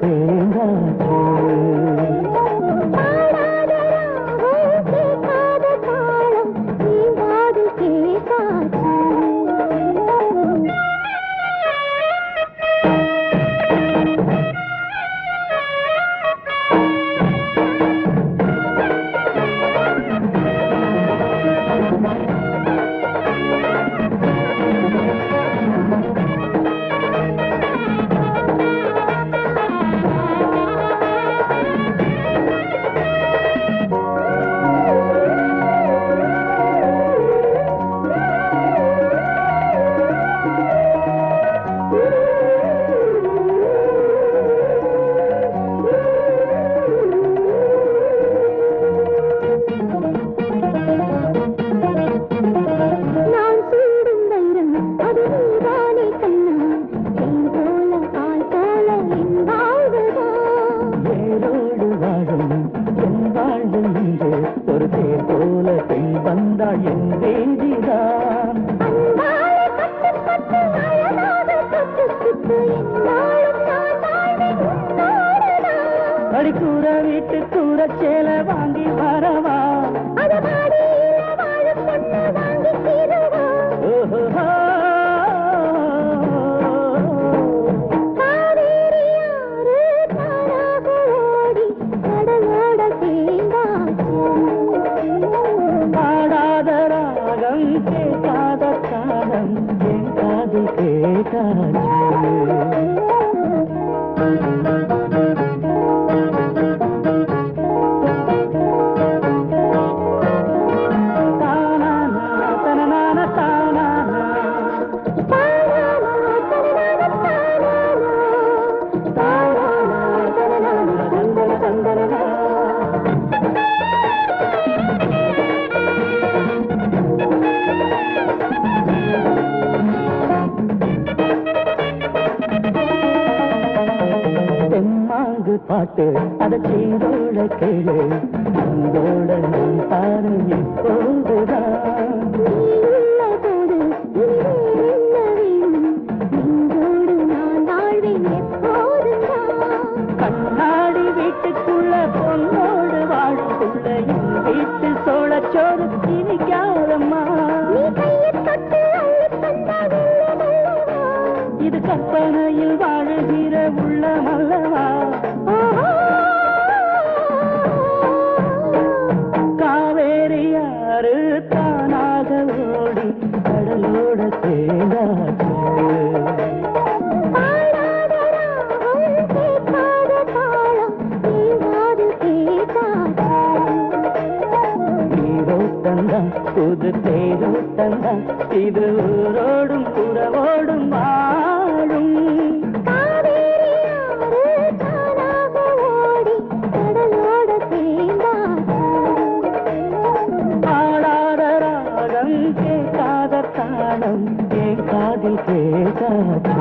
சேர்ந்தாச்சு. ஒரு தேர் போல பெண் வந்தாள் என் தேதிதான். அடிக்கூற வீட்டு கூற சேல வாங்கி வரவா? கேட்காத காலம் என் காது கேட்டாச்சு. பாட்டு அத சீரோட கேளு, அங்கோட நான் பாரு இப்போதுதான். கண்ணாடி வீட்டுக்குள்ள பொண்ணோடு வாழுக்குள்ள என் வீட்டு சோழச்சோறு திணிக்காதம்மா. இது கற்பனையில் வாழுகிற உள்ளமல்லவா? காவேரியாறு தானாக ஓடி கடலோட சேர்ந்தாச்சு. நீரோட்டந்தான் புது தேரோட்டந்தான் இது ஊரோடும் புறவோடும் வாழும். கேட்காத தாளம் என் காதில் கேட்டாச்சு.